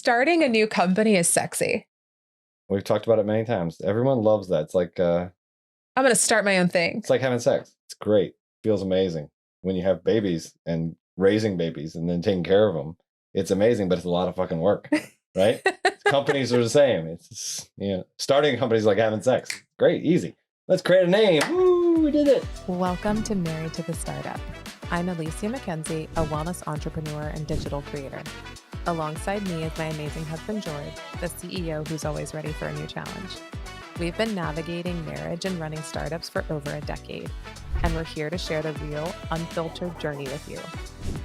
Starting a new company is sexy. We've talked about it many times. Everyone loves that. It's like I'm going to start my own thing. it's like having sex. It's great. Feels amazing. When you have babies and raising babies and then taking care of them, it's amazing, but it's a lot of fucking work, right? Companies are the same. It's starting companies like having sex. Great, easy. Let's create a name. Woo, we did it. Welcome to Married to the Startup. I'm Alicia McKenzie, a wellness entrepreneur and digital creator. Alongside me is my amazing husband, George, the CEO who's always ready for a new challenge. We've been navigating marriage and running startups for over a decade, and we're here to share the real, unfiltered journey with you.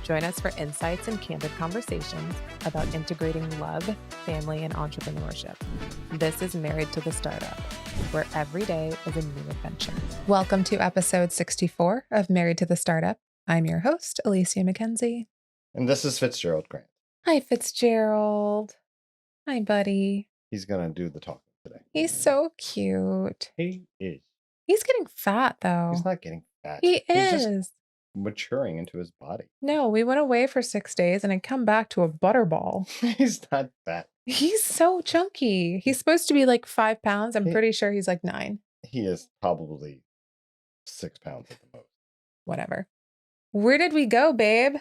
Join us for insights and candid conversations about integrating love, family, and entrepreneurship. This is Married to the Startup, where every day is a new adventure. Welcome to episode 64 of Married to the Startup. I'm your host, Alicia McKenzie. And this is Fitzgerald Grant. Hi, Fitzgerald. Hi, buddy. He's going to do the talking today. He's so cute. He is. He's getting fat, though. He's not getting fat. He He's is. just maturing into his body. No, we went away for 6 days and I come back to a butterball. He's not fat. He's so chunky. He's supposed to be like 5 pounds. I'm pretty sure he's like 9. He is probably 6 pounds at the most. Whatever. Where did we go, babe?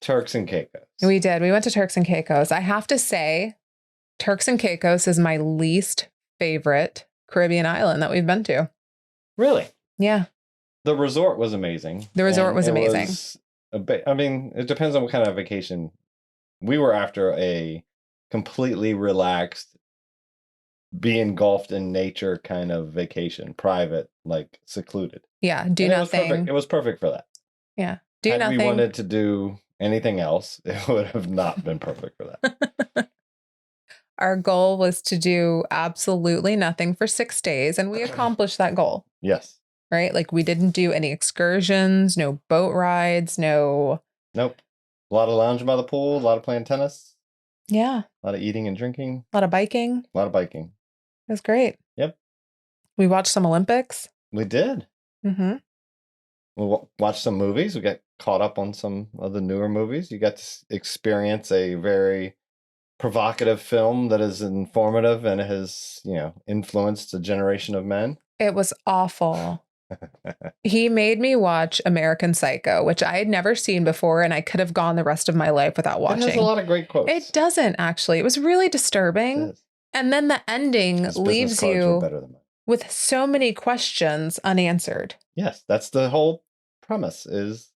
Turks and Caicos. We did. We went to Turks and Caicos. I have to say, Turks and Caicos is my least favorite Caribbean island that we've been to. Really? Yeah. The resort was amazing. The resort was amazing. It depends on what kind of vacation. We were after a completely relaxed, be engulfed in nature kind of vacation, private, like secluded. Yeah. Do nothing. It was perfect for that. Yeah. Do Had nothing. we wanted to do anything else, it would have not been perfect for that. Our goal was to do absolutely nothing for 6 days, and we accomplished that goal. Yes. Right? Like we didn't do any excursions, no boat rides, no. Nope. A lot of lounging by the pool, a lot of playing tennis. Yeah. A lot of eating and drinking. A lot of biking. A lot of biking. It was great. Yep. We watched some Olympics. We did. Mm-hmm. We watched some movies. We got caught up on some of the newer movies. You got to experience a very provocative film that is informative and has, influenced a generation of men. It was awful. He made me watch American Psycho, which I had never seen before, and I could have gone the rest of my life without watching. It has a lot of great quotes. It doesn't, actually. It was really disturbing. And then the ending leaves you with so many questions unanswered. Yes, that's the whole premise, is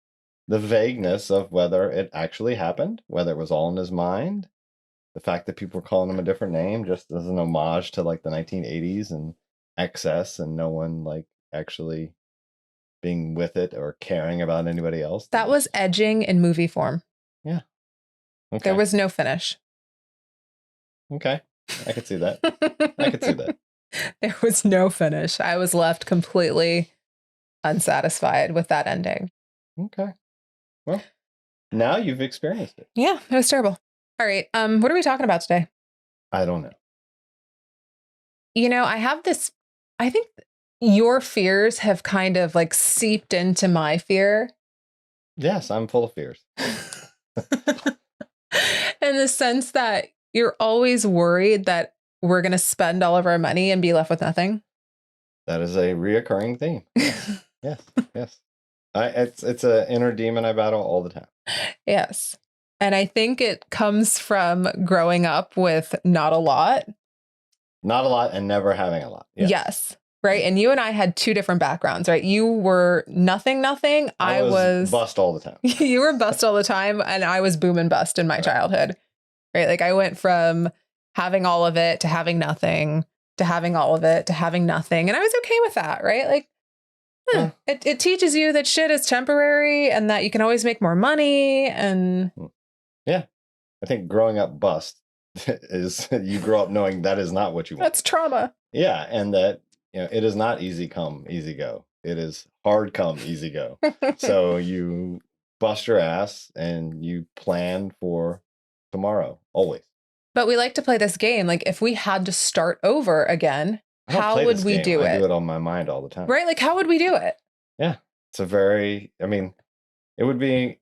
the vagueness of whether it actually happened, whether it was all in his mind, the fact that people were calling him a different name just as an homage to like the 1980s and excess and no one like actually being with it or caring about anybody else. That was edging in movie form. Yeah. Okay. There was no finish. Okay. I could see that. I could see that. There was no finish. I was left completely unsatisfied with that ending. Okay. Well, now you've experienced it. Yeah, it was terrible. All right. What are we talking about today? I don't know. I have this, I think your fears have kind of like seeped into my fear. Yes, I'm full of fears. In the sense that you're always worried that we're going to spend all of our money and be left with nothing. That is a reoccurring theme. Yes. It's an inner demon I battle all the time. Yes. And I think it comes from growing up with not a lot. Not a lot and never having a lot. Yes. Right. And you and I had 2 different backgrounds, right? You were nothing. I was bust all the time. You were bust all the time. And I was boom and bust in my childhood. Right. Like I went from having all of it to having nothing, to having all of it, to having nothing. And I was okay with that. Right. Like it teaches you that shit is temporary and that you can always make more money. And yeah, I think growing up bust is you grow up knowing that is not what you want. That's trauma. Yeah. And that, it is not easy come, easy go. It is hard come, easy go. So you bust your ass and you plan for tomorrow, always. But we like to play this game. Like if we had to start over again, how would we do it? I do it on my mind all the time. Right? Like how would we do it? Yeah. It's it would be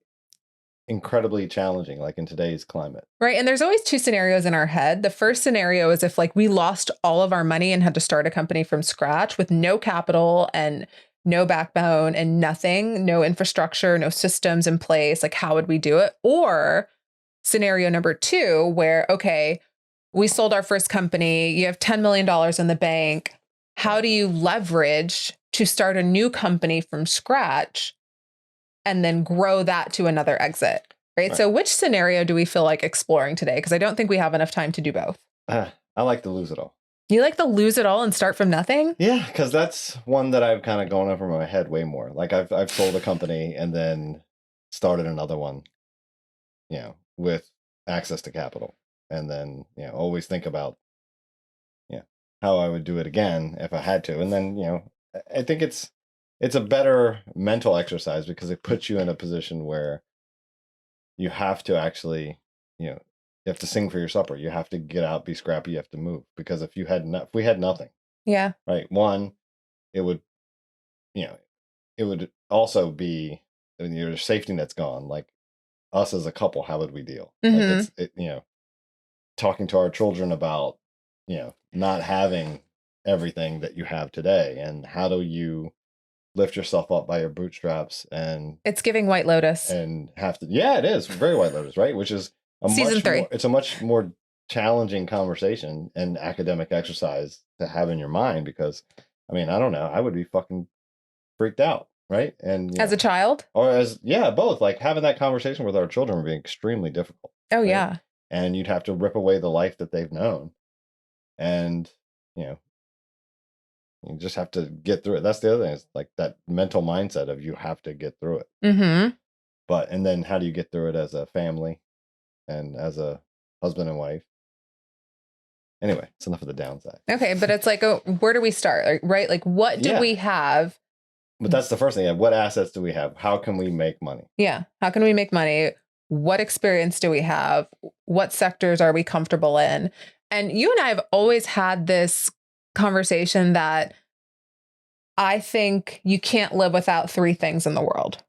incredibly challenging, like in today's climate. Right. And there's always two scenarios in our head. The first scenario is if like we lost all of our money and had to start a company from scratch with no capital and no backbone and nothing, no infrastructure, no systems in place. Like, how would we do it? Or scenario number two, where, okay, we sold our first company, you have $10 million in the bank. How do you leverage to start a new company from scratch and then grow that to another exit? Right. So which scenario do we feel like exploring today? Because I don't think we have enough time to do both. I like to lose it all. You like to lose it all and start from nothing? Yeah, because that's one that I've kind of gone over my head way more. Like I've sold a company and then started another one, with access to capital. And then, always think about, how I would do it again if I had to. And then, I think it's a better mental exercise because it puts you in a position where you have to actually, you have to sing for your supper. You have to get out, be scrappy. You have to move, because if we had nothing, Yeah. right? One, it would, it would also be, your safety net's gone. Like us as a couple, how would we deal? Like talking to our children about, not having everything that you have today, and how do you lift yourself up by your bootstraps, and It's giving White Lotus. and have to, it is very White Lotus, right? Which is Season 3. It's a much more challenging conversation and academic exercise to have in your mind, because I don't know, I would be fucking freaked out, right? And As a child? or as both, like having that conversation with our children would be extremely difficult. Oh, right? yeah. And you'd have to rip away the life that they've known, and you just have to get through it. That's the other thing, is like that mental mindset of you have to get through it. Mm-hmm. And then how do you get through it as a family and as a husband and wife? Anyway, it's enough of the downside. Okay, but it's like, where do we start? Right? Like, what do we have? But that's the first thing. What assets do we have? How can we make money? Yeah. How can we make money? What experience do we have? What sectors are we comfortable in? And you and I have always had this conversation that I think you can't live without 3 things in the world,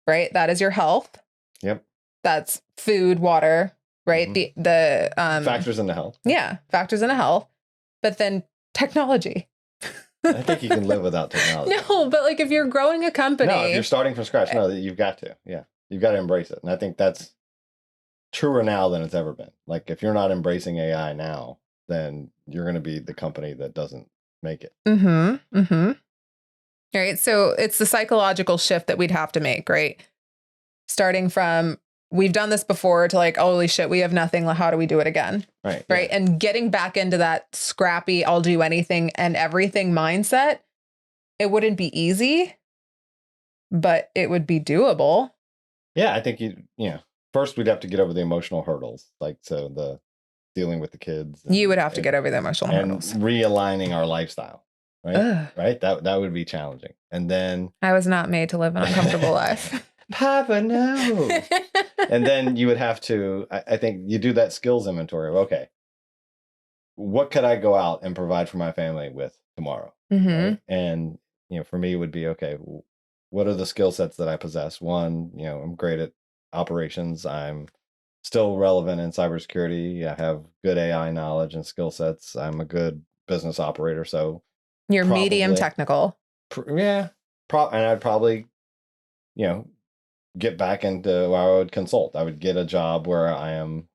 right? That is your health. Yep. That's food, water, right? Mm-hmm. The factors into health. Yeah, factors into health. But then technology. I think you can live without technology. No, but like if you're growing a company. No, if you're starting from scratch, no, you've got to. Yeah. You've got to embrace it. And I think that's truer now than it's ever been. Like if you're not embracing AI now, then you're going to be the company that doesn't make it. Mm-hmm. Mm-hmm. All right. So it's the psychological shift that we'd have to make, right? Starting from, we've done this before, to like, holy shit, we have nothing. How do we do it again? Right. Right. Yeah. And getting back into that scrappy, I'll do anything and everything mindset. It wouldn't be easy, but it would be doable. Yeah. I think first we'd have to get over the emotional hurdles. Like, so the dealing with the kids. You would have to get over the emotional hurdles. And realigning our lifestyle. Right. Ugh. Right. That would be challenging. And then I was not made to live an uncomfortable life. Papa, no. And then you would have to, I think you do that skills inventory of, okay, what could I go out and provide for my family with tomorrow? Mm-hmm. Right? And, for me it would be, okay, what are the skill sets that I possess? One, I'm great at operations. I'm still relevant in cybersecurity. I have good AI knowledge and skill sets. I'm a good business operator. So you're medium technical. And I'd probably, get back into where I would consult. I would get a job where I am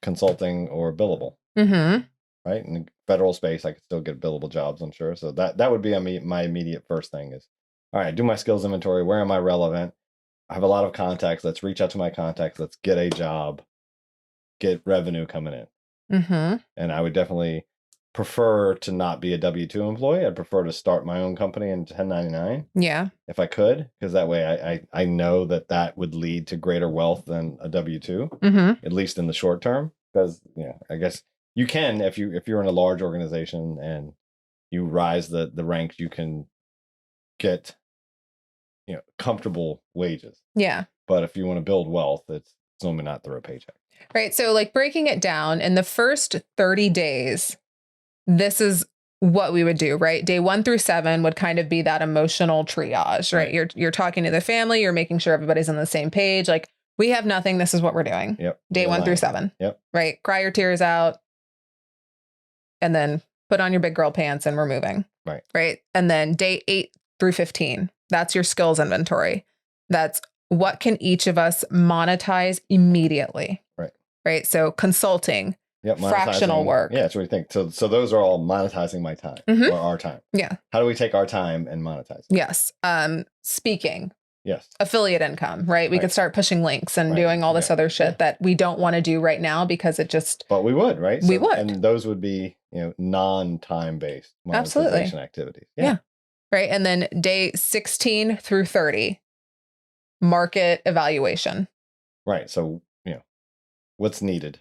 consulting or billable. Mm-hmm. Right. In the federal space, I could still get billable jobs, I'm sure. So that would be my immediate first thing is, all right, do my skills inventory. Where am I relevant? I have a lot of contacts. Let's reach out to my contacts. Let's get a job, get revenue coming in. Mm-hmm. And I would definitely prefer to not be a W-2 employee. I'd prefer to start my own company in 1099. Yeah. If I could, because that way I know that would lead to greater wealth than a W-2, Mm-hmm. at least in the short term. Because, I guess you can, if you're in a large organization and you rise the ranks, you can get, comfortable wages. Yeah. But if you want to build wealth, it's normally not through a paycheck. Right. So like breaking it down, in the first 30 days, this is what we would do, right? Day 1 through 7 would kind of be that emotional triage, right? You're talking to the family, you're making sure everybody's on the same page. Like, we have nothing. This is what we're doing. Yep. Day 1 through 7. Yep. Right. Cry your tears out. And then put on your big girl pants and we're moving. Right. Right. And then day 8 through 15, that's your skills inventory. That's what can each of us monetize immediately. Right. Right. So consulting, yep, fractional work. Yeah, that's what we think. So those are all monetizing my time or our time. Yeah. How do we take our time and monetize it? Yes. Speaking. Yes. Affiliate income, right? We could start pushing links and doing all this other shit that we don't want to do right now because it just. But we would, right? We would. And those would be, non-time based monetization activities. Yeah. Right. And then day 16 through 30, market evaluation. Right. So, what's needed.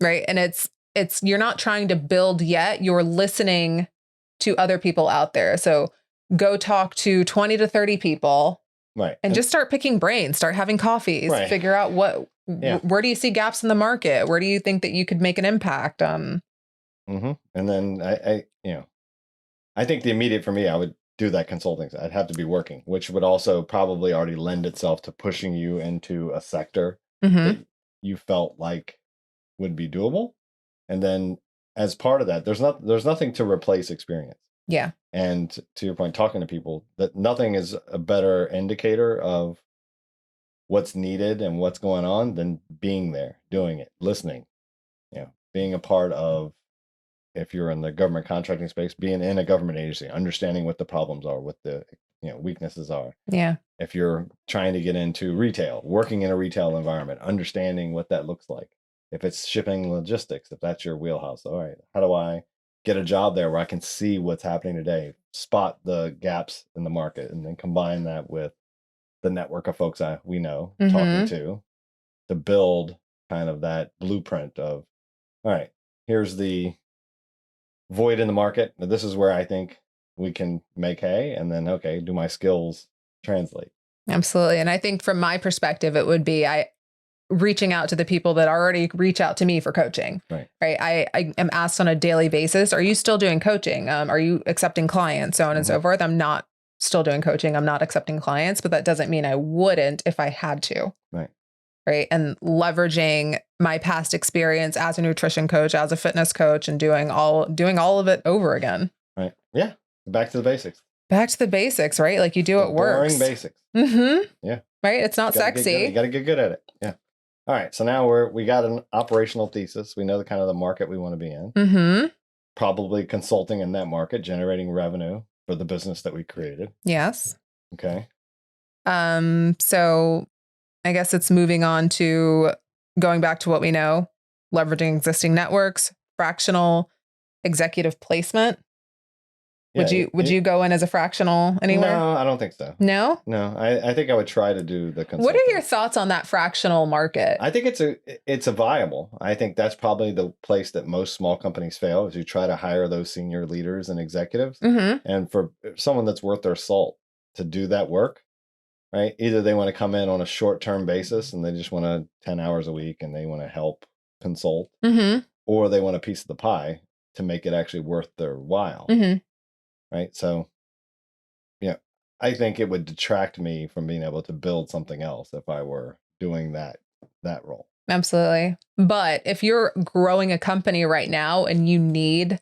Right. And it's you're not trying to build yet. You're listening to other people out there. So go talk to 20 to 30 people. Right. And just start picking brains, start having coffees, figure out where do you see gaps in the market? Where do you think that you could make an impact? And then I think the immediate for me, I would do that consulting. I'd have to be working, which would also probably already lend itself to pushing you into a sector that you felt like would be doable. And then as part of that, there's nothing to replace experience. Yeah. And to your point, talking to people, that nothing is a better indicator of what's needed and what's going on than being there, doing it, listening, being a part of, if you're in the government contracting space, being in a government agency, understanding what the problems are, what the weaknesses are. Yeah. If you're trying to get into retail, working in a retail environment, understanding what that looks like. If it's shipping logistics, if that's your wheelhouse, all right, how do I get a job there where I can see what's happening today, spot the gaps in the market, and then combine that with the network of folks we know, talking to build kind of that blueprint of, all right, here's the void in the market. This is where I think we can make hay. And then, okay, do my skills translate? Absolutely. And I think from my perspective, it would be reaching out to the people that already reach out to me for coaching. Right. I am asked on a daily basis, are you still doing coaching? Are you accepting clients? So on and so forth. I'm not still doing coaching. I'm not accepting clients, but that doesn't mean I wouldn't if I had to. Right. Right. And leveraging my past experience as a nutrition coach, as a fitness coach, and doing all of it over again. Right. Yeah. Back to the basics. Back to the basics, right? Like you do it works. Boring basics. Yeah. Right. It's not sexy. You got to get good at it. Yeah. All right. So now we got an operational thesis. We know the kind of the market we want to be in. Probably consulting in that market, generating revenue for the business that we created. Yes. Okay. So I guess it's moving on to going back to what we know, leveraging existing networks, fractional executive placement. Yeah, would you go in as a fractional anywhere? No, I don't think so. No? No, I think I would try to do the consulting. What are your thoughts on that fractional market? I think it's a viable. I think that's probably the place that most small companies fail, is you try to hire those senior leaders and executives. And for someone that's worth their salt to do that work, right? Either they want to come in on a short-term basis and they just want 10 hours a week and they want to help consult, or they want a piece of the pie to make it actually worth their while. Right. So, I think it would detract me from being able to build something else if I were doing that role. Absolutely. But if you're growing a company right now and you need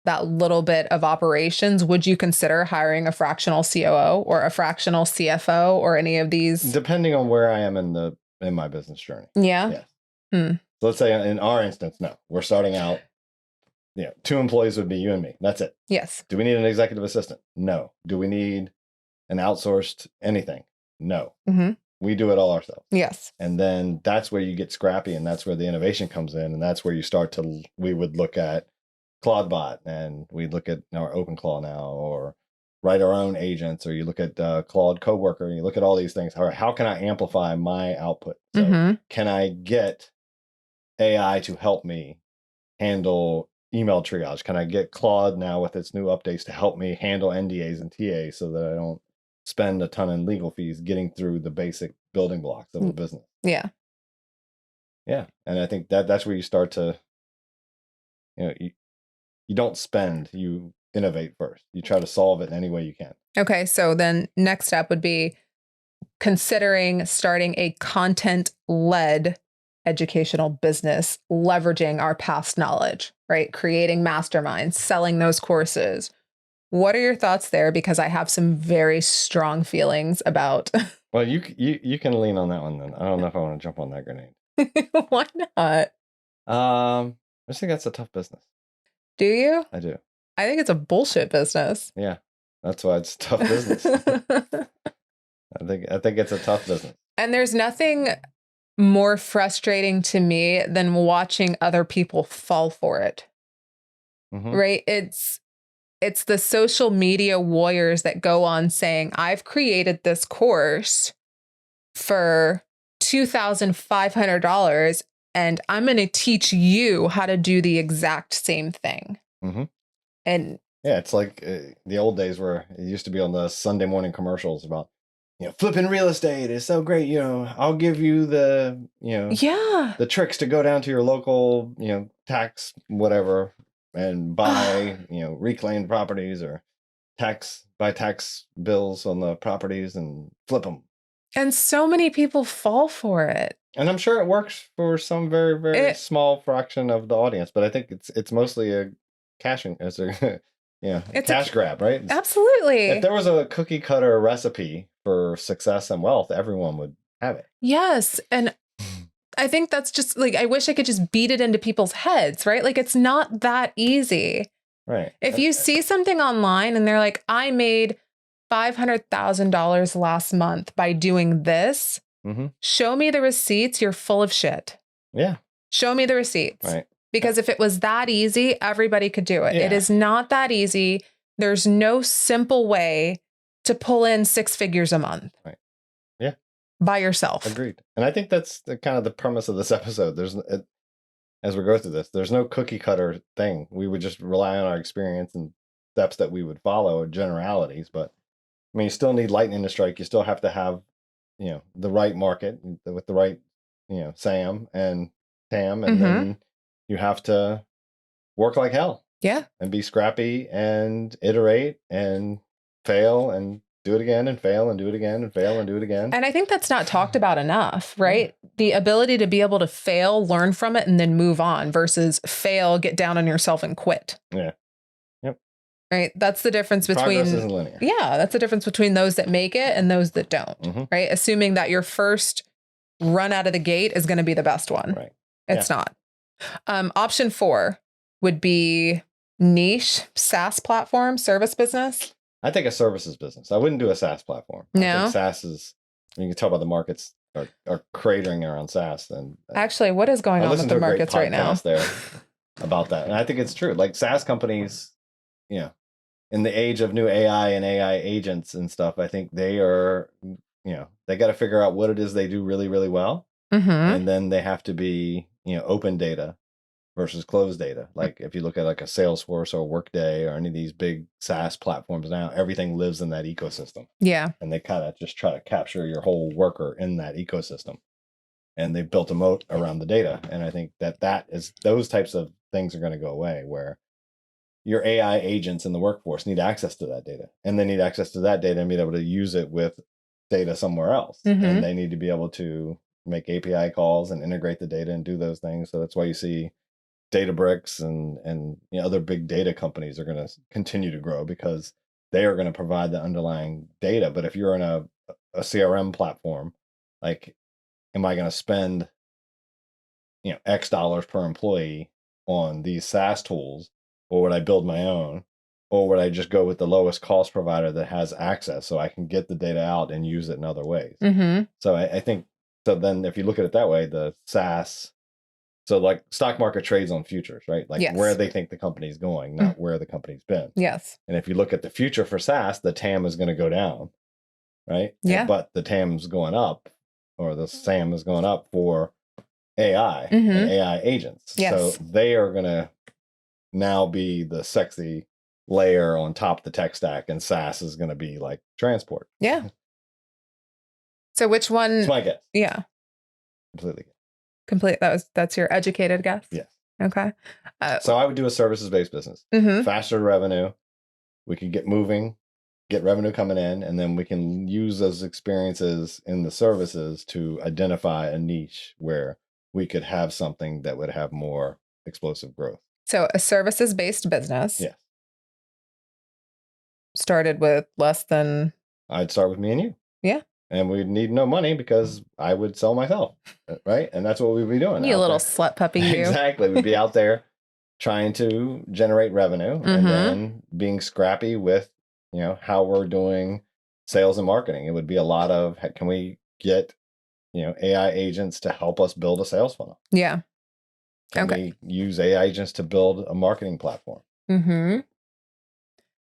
that little bit of operations, would you consider hiring a fractional COO or a fractional CFO or any of these? Depending on where I am in my business journey. Yeah. Yes. So let's say in our instance, no, we're starting out. 2 employees would be you and me. That's it. Yes. Do we need an executive assistant? No. Do we need an outsourced anything? No. We do it all ourselves. Yes. And then that's where you get scrappy, and that's where the innovation comes in. And that's where you we would look at CloudBot, and we look at our OpenClaw now, or write our own agents, or you look at Claude Coworker, and you look at all these things. How can I amplify my output? So can I get AI to help me handle email triage? Can I get Claude now with its new updates to help me handle NDAs and TAs so that I don't spend a ton in legal fees getting through the basic building blocks of a business? Yeah. Yeah. And I think that's where you start to, you don't spend, you innovate first. You try to solve it in any way you can. Okay. So then next step would be considering starting a content-led educational business, leveraging our past knowledge, right? Creating masterminds, selling those courses. What are your thoughts there? Because I have some very strong feelings about. Well, you can lean on that one then. I don't know if I want to jump on that grenade. Why not? I just think that's a tough business. Do you? I do. I think it's a bullshit business. Yeah, that's why it's a tough business. I think it's a tough business. And there's nothing more frustrating to me than watching other people fall for it. Mhm. Right? It's the social media warriors that go on saying, I've created this course for $2,500 and I'm going to teach you how to do the exact same thing. Mhm. And Yeah, it's like the old days where it used to be on the Sunday morning commercials about, flipping real estate is so great. I'll give you the, yeah, the tricks to go down to your local, tax whatever and buy, reclaimed properties or buy tax bills on the properties and flip them. and so many people fall for it. And I'm sure it works for some very, very small fraction of the audience, but I think it's mostly a it's a cash grab, right? Absolutely. If there was a cookie cutter recipe for success and wealth, everyone would have it. Yes. And I think that's just like, I wish I could just beat it into people's heads, right? Like, it's not that easy. Right. If you see something online and they're like, I made $500,000 last month by doing this, show me the receipts, you're full of shit. Yeah. Show me the receipts. Right. Because if it was that easy, everybody could do it. Yeah. It is not that easy. There's no simple way to pull in 6 figures a month. Right. Yeah. By yourself. Agreed. And I think that's kind of the premise of this episode. As we go through this, there's no cookie cutter thing. We would just rely on our experience and steps that we would follow, generalities. But I mean, you still need lightning to strike. You still have to have, the right market with the right, SAM and TAM, and then you have to work like hell. Yeah. And be scrappy and iterate and fail and do it again and fail and do it again and fail and do it again. And I think that's not talked about enough, right? Yeah. The ability to be able to fail, learn from it, and then move on versus fail, get down on yourself and quit. Yeah. Yep. Right. That's the difference between. Progress isn't linear. Yeah. That's the difference between those that make it and those that don't. Right. Assuming that your first run out of the gate is going to be the best one. Right. It's not. Option 4 would be niche SaaS platform, service business. I think a services business. I wouldn't do a SaaS platform. No. I think SaaS is, you can tell by the markets are cratering around SaaS. And actually, what is going on with the markets right now? There about that. And I think it's true. Like SaaS companies, in the age of new AI and AI agents and stuff, I think they are, they got to figure out what it is they do really, really well. And then they have to be, open data versus closed data. Like if you look at like a Salesforce or Workday or any of these big SaaS platforms now, everything lives in that ecosystem. Yeah. And they kind of just try to capture your whole worker in that ecosystem. And they built a moat around the data. And I think those types of things are going to go away, where your AI agents in the workforce need access to that data. And they need access to that data and be able to use it with data somewhere else. And they need to be able to make API calls and integrate the data and do those things. So that's why you see Databricks and other big data companies are going to continue to grow, because they are going to provide the underlying data. But if you're in a CRM platform, like, am I going to spend X dollars per employee on these SaaS tools, or would I build my own, or would I just go with the lowest cost provider that has access so I can get the data out and use it in other ways? So I think, so then if you look at it that way, the SaaS, so like stock market trades on futures, right? Like where they think the company's going, not where the company's been. Yes. And if you look at the future for SaaS, the TAM is going to go down, right? Yeah. But the TAM's going up, or the SAM is going up for AI and AI agents. Yes. So they are going to now be the sexy layer on top of the tech stack, and SaaS is going to be like transport. Yeah. So which one? That's my guess. Yeah. Completely. Complete. That's your educated guess? Yes. Okay. So I would do a services-based business. Faster revenue. We could get moving get revenue coming in, and then we can use those experiences in the services to identify a niche where we could have something that would have more explosive growth. So a services-based business Yes. started with less than, I'd start with me and you. Yeah. And we'd need no money because I would sell myself, right? And that's what we'd be doing. you out little there. slut puppy, you. Exactly. We'd be out there trying to generate revenue and then being scrappy with, how we're doing sales and marketing. It would be a lot of, can we get, AI agents to help us build a sales funnel? Yeah. Can we use AI agents to build a marketing platform?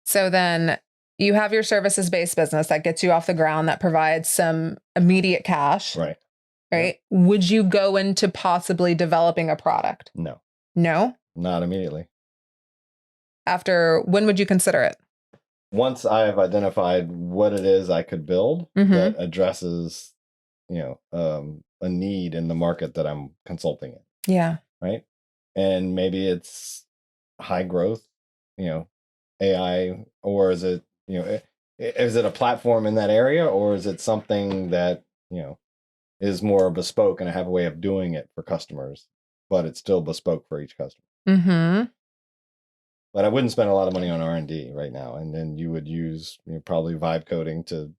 So then you have your services-based business that gets you off the ground, that provides some immediate cash. Right. Right. Yep. Would you go into possibly developing a product? No. No? Not immediately. When would you consider it? Once I've identified what it is I could build that addresses, a need in the market that I'm consulting in. Yeah. Right. And maybe it's high growth, AI, or is it, is it a platform in that area, or is it something that, is more bespoke and I have a way of doing it for customers, but it's still bespoke for each customer. But I wouldn't spend a lot of money on R&D right now. And then you would use probably vibe coding to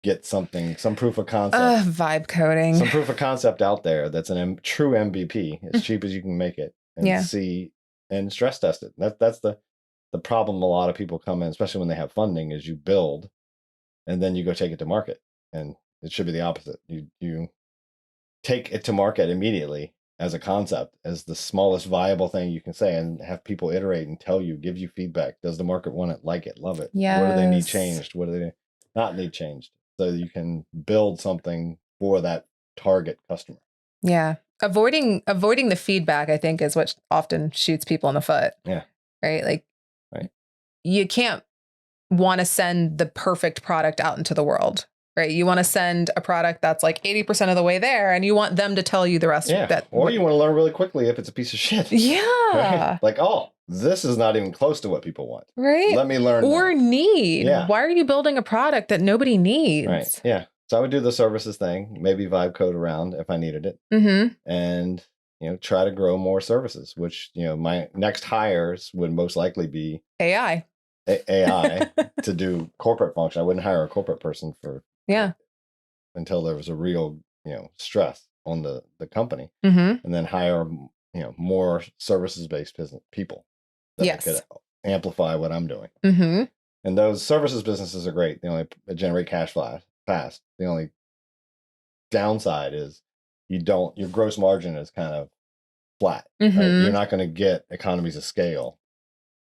get some proof of concept. Vibe coding. Some proof of concept out there that's true MVP, as cheap as you can make it, and see and stress test it. That's the problem a lot of people come in, especially when they have funding, is you build and then you go take it to market. And it should be the opposite. You take it to market immediately as a concept, as the smallest viable thing you can say, and have people iterate and tell you, give you feedback. Does the market want it, like it, love it? Yes. What do they need changed? What do they not need changed? So you can build something for that target customer. Yeah. Avoiding the feedback, I think, is what often shoots people in the foot. Yeah. Right? Like, right. You can't want to send the perfect product out into the world. Right. You want to send a product that's like 80% of the way there, and you want them to tell you the rest of that. Or you want to learn really quickly if it's a piece of shit. Yeah. Right? Like, this is not even close to what people want. Right. Let me learn. Or need. Yeah. Why are you building a product that nobody needs? Right. Yeah. So I would do the services thing, maybe vibe code around if I needed it. And, try to grow more services, which, my next hires would most likely be AI. AI to do corporate function. I wouldn't hire a corporate person until there was a real, stress on the company, and then hire, more services-based business people that could amplify what I'm doing. And those services businesses are great. They only generate cash flow fast. The only downside is your gross margin is kind of flat. Right? You're not going to get economies of scale.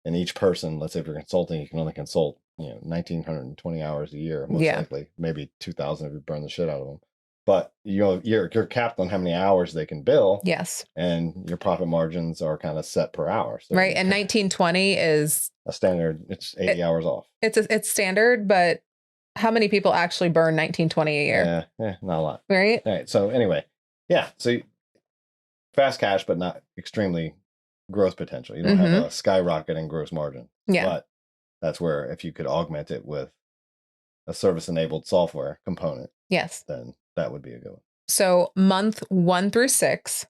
And each person, let's say if you're consulting, you can only consult, 1,920 hours a year, most likely, maybe 2,000 if you burn the shit out of them. But you're capped on how many hours they can bill. Yes. And your profit margins are kind of set per hour. So right. And 1920 is a standard. It's 80 hours off. It's standard, but how many people actually burn 1920 a year? Yeah, not a lot. Right. All right. So anyway, so fast cash, but not extremely growth potential. You don't have a skyrocketing gross margin. Yeah. But that's where if you could augment it with a service-enabled software component, then that would be a good one. So month 1 through 6.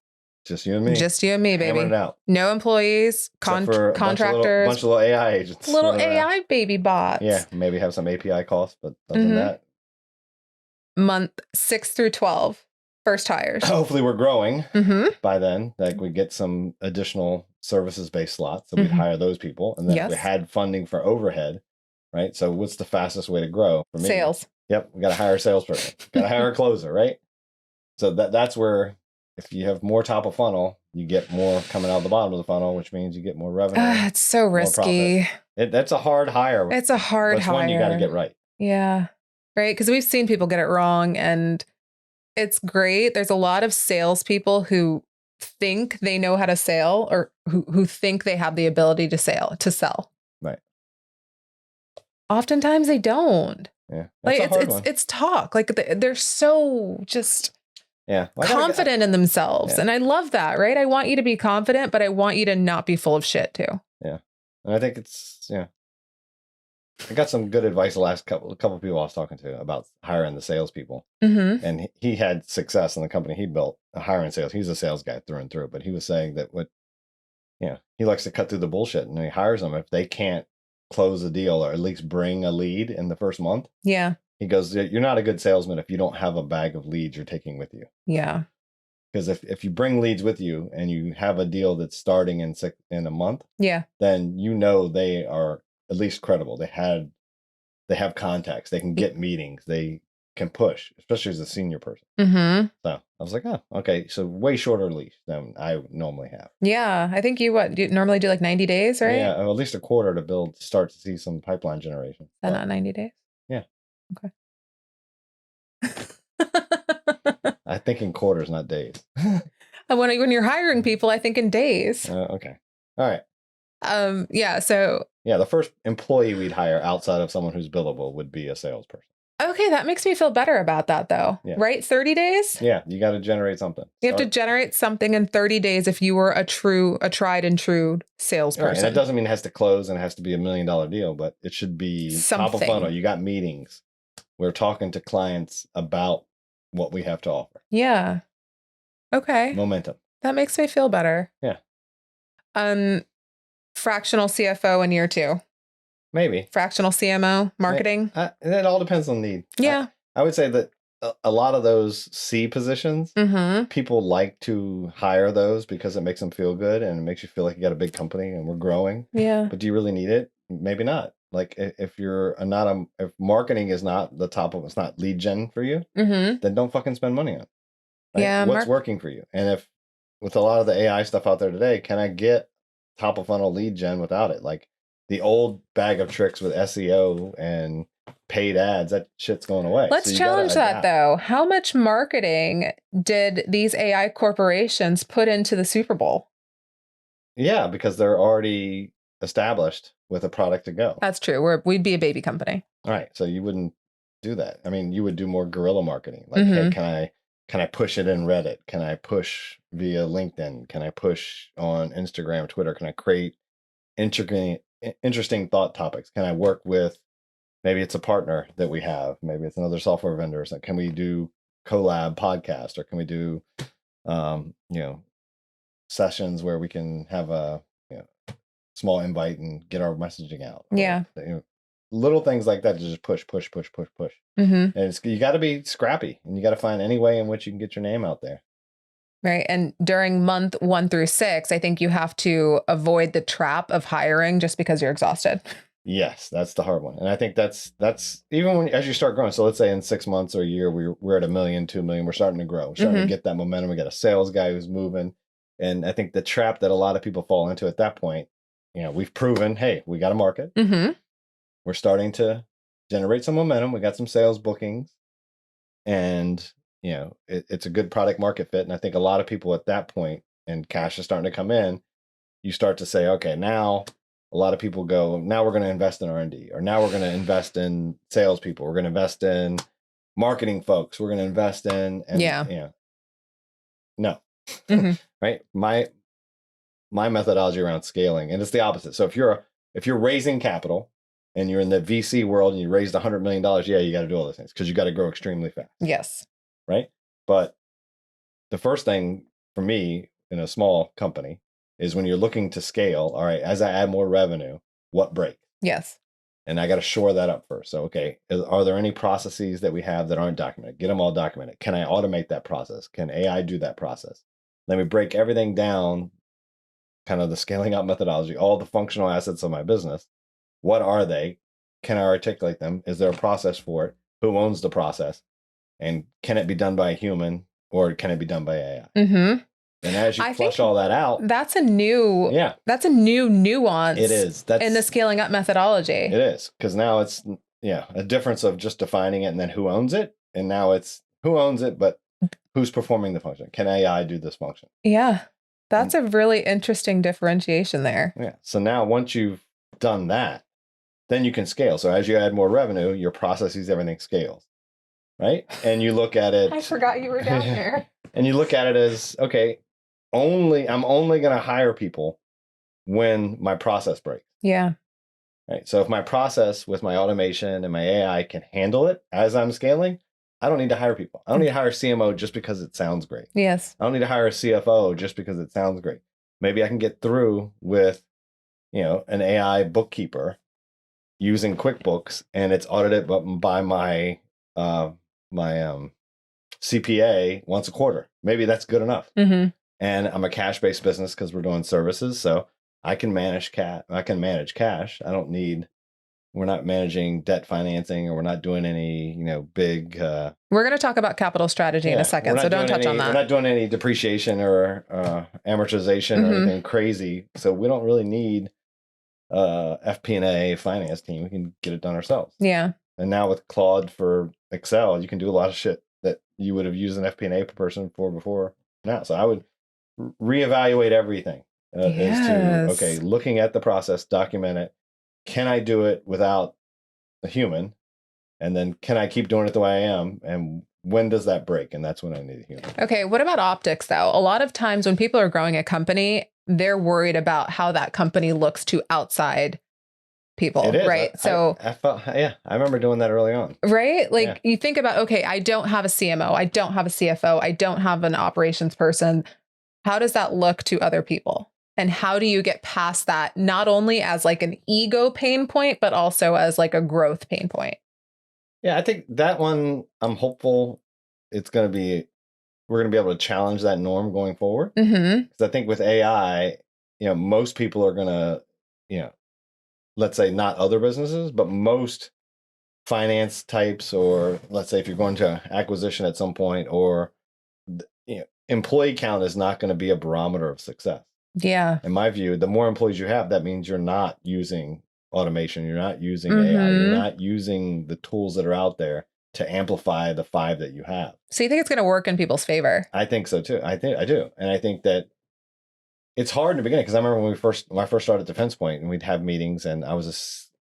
Just you and me. Just you and me, baby. Hammering it out. No employees, contractors. Bunch of little AI agents. Little AI baby bots. Yeah, maybe have some API costs, but other than that. Month 6 through 12. First hires. Hopefully we're growing by then. Like we get some additional services-based slots. So we'd hire those people. And then if we had funding for overhead, right? So what's the fastest way to grow for me? Sales. Yep. We got to hire a salesperson. Got to hire a closer, right? So that's where if you have more top of funnel, you get more coming out the bottom of the funnel, which means you get more revenue. It's so risky. That's a hard hire. It's a hard hire. One you got to get right. Yeah. Right. Because we've seen people get it wrong, and it's great. There's a lot of salespeople who think they know how to sell, or who think they have the ability to sell. Right. Oftentimes they don't. Yeah. Like it's talk. Like they're so just confident in themselves. Yeah. And I love that, right? I want you to be confident, but I want you to not be full of shit too. Yeah. And I think it's, I got some good advice the last couple of people I was talking to about hiring the salespeople. Mm-hmm. And he had success in the company he built, hiring sales. He's a sales guy through and through, but he was saying that he likes to cut through the bullshit, and he hires them if they can't close a deal or at least bring a lead in the first month. Yeah. He goes, you're not a good salesman if you don't have a bag of leads you're taking with you. Yeah. Because if you bring leads with you and you have a deal that's starting in a month, Yeah. then they are at least credible. They have contacts. They can get meetings. They can push, especially as a senior person. Mm-hmm. So I was like, oh, okay. So way shorter leash than I normally have. Yeah. I think you normally do like 90 days, right? Yeah, at least a quarter to start to see some pipeline generation. Is that not 90 days? Yeah. Okay. I think in quarters, not days. When you're hiring people, I think in days. Okay. All right. Yeah. So. Yeah, the first employee we'd hire outside of someone who's billable would be a salesperson. Okay, that makes me feel better about that, though. Yeah. Right? 30 days? Yeah, you got to generate something. You have to generate something in 30 days if you were a tried and true salesperson. Right, and it doesn't mean it has to close and it has to be $1 million deal, but it should be top of funnel. You got meetings. We're talking to clients about what we have to offer. Yeah. Okay. Momentum. That makes me feel better. Yeah. Fractional CFO in year 2. Maybe. Fractional CMO, marketing. It all depends on need. Yeah. I would say that a lot of those C positions, people like to hire those because it makes them feel good and it makes you feel like you got a big company and we're growing. Yeah. But do you really need it? Maybe not. Like if if marketing is not the top of it's not lead gen for you, then don't fucking spend money on it. Right? Yeah. What's working for you? And if with a lot of the AI stuff out there today, can I get top of funnel lead gen without it? Like the old bag of tricks with SEO and paid ads, that shit's going away. Let's challenge that though. How much marketing did these AI corporations put into the Super Bowl? Yeah, because they're already established with a product to go. That's true. We'd be a baby company. All right. So you wouldn't do that. I mean, you would do more guerrilla marketing. Like, hey, can I push it in Reddit? Can I push via LinkedIn? Can I push on Instagram, Twitter? Can I create interesting thought topics? Can I work with, maybe it's a partner that we have, maybe it's another software vendor. So can we do collab podcast, or can we do, sessions where we can have a small invite and get our messaging out? Yeah. Little things like that to just push. And you got to be scrappy and you got to find any way in which you can get your name out there. Right. And during month 1 through 6, I think you have to avoid the trap of hiring just because you're exhausted. Yes, that's the hard one. And I think that's even as you start growing. So let's say in 6 months or a year, we're at 1 million, 2 million, we're starting to grow. We're starting to get that momentum. We got a sales guy who's moving. And I think the trap that a lot of people fall into at that point, we've proven, hey, we got a market. We're starting to generate some momentum. We got some sales bookings, and it's a good product market fit. And I think a lot of people at that point, and cash is starting to come in, you start to say, okay, now a lot of people go, now we're going to invest in R&D, or now we're going to invest in salespeople. We're going to invest in marketing folks. We're going to invest in, no, right? My methodology around scaling, and it's the opposite. So if you're raising capital and you're in the VC world and you raised $100 million, yeah, you got to do all those things because you got to grow extremely fast. Yes. Right. But the first thing for me in a small company is when you're looking to scale, all right, as I add more revenue, what breaks? Yes. And I got to shore that up first. So, okay, are there any processes that we have that aren't documented? Get them all documented. Can I automate that process? Can AI do that process? Let me break everything down, kind of the scaling up methodology, all the functional assets of my business. What are they? Can I articulate them? Is there a process for it? Who owns the process? And can it be done by a human, or can it be done by AI? And as you flush all that out, that's a new nuance. It is. That's in the scaling up methodology. It is, because now it's a difference of just defining it and then who owns it. And now it's who owns it, but who's performing the function? Can AI do this function? Yeah. That's a really interesting differentiation there. Yeah. So now once you've done that, then you can scale. So as you add more revenue, your processes, everything scales. Right. And you look at it. I forgot you were down there. And you look at it as, okay, I'm only going to hire people when my process breaks. Yeah. Right. So if my process with my automation and my AI can handle it as I'm scaling, I don't need to hire people. I don't need to hire a CMO just because it sounds great. Yes. I don't need to hire a CFO just because it sounds great. Maybe I can get through with, an AI bookkeeper using QuickBooks, and it's audited by my CPA once a quarter. Maybe that's good enough. Mm-hmm. And I'm a cash-based business because we're doing services, so I can manage cash. We're not managing debt financing, or we're not doing any, big. We're going to talk about capital strategy in a second, so don't touch on that. We're not doing any depreciation or amortization or anything crazy. So we don't really need FP&A finance team. We can get it done ourselves. Yeah. And now with Claude for Excel, you can do a lot of shit that you would have used an FP&A person for before now. So I would reevaluate everything as to, looking at the process, document it. Can I do it without a human? And then can I keep doing it the way I am? And when does that break? And that's when I need a human. Okay. What about optics though? A lot of times when people are growing a company, they're worried about how that company looks to outside people, right? I remember doing that early on. Right? Like you think about, okay, I don't have a CMO. I don't have a CFO. I don't have an operations person. How does that look to other people? And how do you get past that, not only as like an ego pain point, but also as like a growth pain point? Yeah, I think that one, I'm hopeful we're going to be able to challenge that norm going forward. Because I think with AI, most people are going to, let's say not other businesses, but most finance types, or let's say if you're going to acquisition at some point, or, employee count is not going to be a barometer of success. Yeah. In my view, the more employees you have, that means you're not using automation. You're not using AI. You're not using the tools that are out there to amplify the 5 that you have. So you think it's going to work in people's favor? I think so too. I do. And I think that it's hard in the beginning, because I remember when I first started at Defense Point, and we'd have meetings, and I was a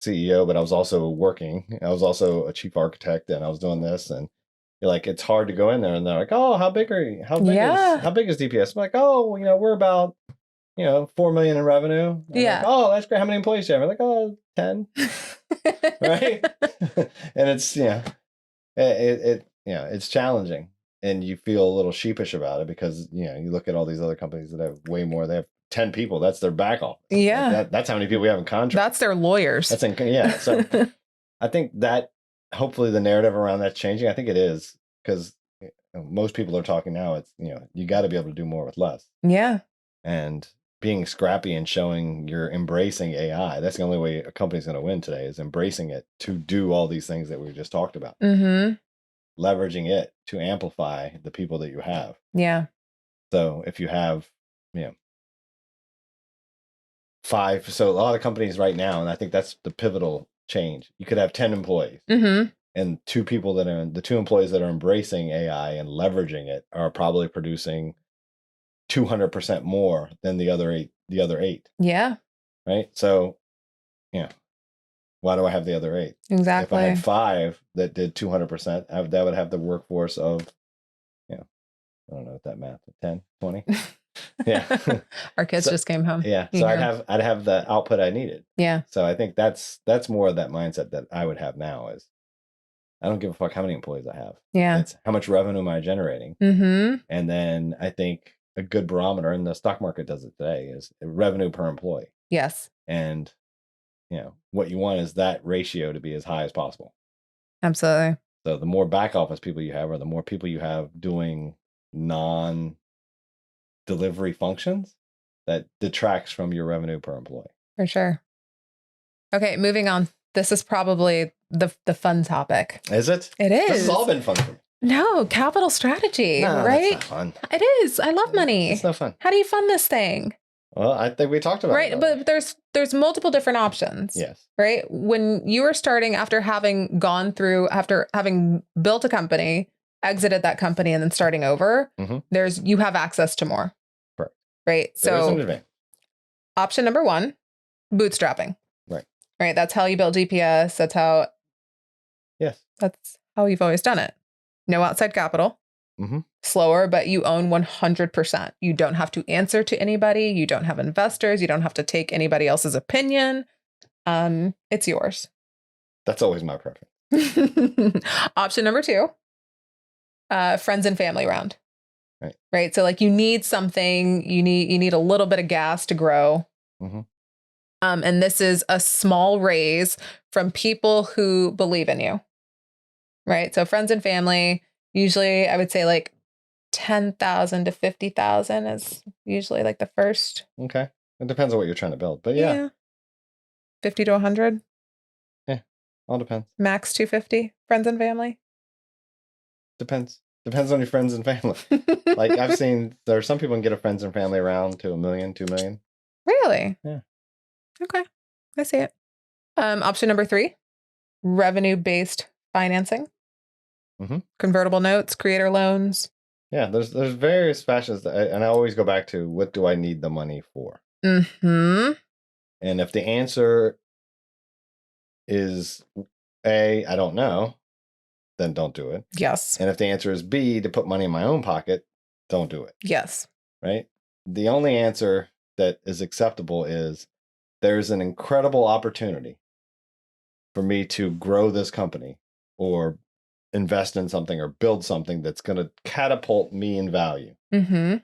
CEO, but I was also working. I was also a chief architect, and I was doing this, and you're like, it's hard to go in there, and they're like, oh, how big are you? How big is DPS? I'm like, oh, we're about 4 million in revenue. Yeah. Like, oh, that's great. How many employees do you have? I'm like, oh, 10. Right. And it's, it's challenging, and you feel a little sheepish about it, because, you look at all these other companies that have way more. They have 10 people. That's their back office. Yeah. Like that's how many people we have in contract. That's their lawyers. So I think that hopefully the narrative around that's changing. I think it is, because most people are talking now. It's, you got to be able to do more with less. Yeah. And being scrappy and showing you're embracing AI. That's the only way a company's going to win today, is embracing it to do all these things that we just talked about. Leveraging it to amplify the people that you have. Yeah. So if you have, 5, so a lot of companies right now, and I think that's the pivotal change. You could have 10 employees, and 2 employees that are embracing AI and leveraging it are probably producing 200% more than the other 8. Yeah. Right. So, why do I have the other 8? Exactly. If I had 5 that did 200%, that would have the workforce of, I don't know what that math, 10, 20. Yeah. Our kids just came home. Yeah. So I'd have the output I needed. Yeah. So I think that's more of that mindset that I would have now, is I don't give a fuck how many employees I have. Yeah. It's how much revenue am I generating? And then I think a good barometer, and the stock market does it today, is revenue per employee. Yes. And what you want is that ratio to be as high as possible. Absolutely. So the more back office people you have, or the more people you have doing non-delivery functions, that detracts from your revenue per employee. For sure. Okay, moving on. This is probably the fun topic. Is it? It is. This has all been fun for me. No, capital strategy, right? That's not fun. It is. I love money. It's no fun. How do you fund this thing? Well, I think we talked about it. Right, but there's multiple different options. Yes. Right? When you were starting, after having built a company, exited that company, and then starting over, you have access to more. Correct. Right? So option number 1, bootstrapping. Right. That's how you build GPS. That's how you've always done it. No outside capital. Slower, but you own 100%. You don't have to answer to anybody. You don't have investors. You don't have to take anybody else's opinion. it's yours. That's always my preference. Option number 2, friends and family round. Right. Right. So like you need something, you need a little bit of gas to grow. Mhm. And this is a small raise from people who believe in you. Right. So friends and family, usually I would say like 10,000 to 50,000 is usually like the first. Okay. It depends on what you're trying to build. But yeah. 50 to 100. All depends. Max 250, friends and family. Depends on your friends and family. Like I've seen there are some people can get a friends and family around to $1 million, $2 million. Really? Yeah. Okay. I see it. Option number 3, revenue-based financing. Mhm. Convertible notes, creator loans. Yeah, there's various fashions, and I always go back to what do I need the money for? Mm-hmm. And if the answer is A, I don't know, then don't do it. Yes. And if the answer is B, to put money in my own pocket, don't do it. Yes. Right? The only answer that is acceptable is there's an incredible opportunity for me to grow this company or invest in something or build something that's going to catapult me in value. Mm-hmm.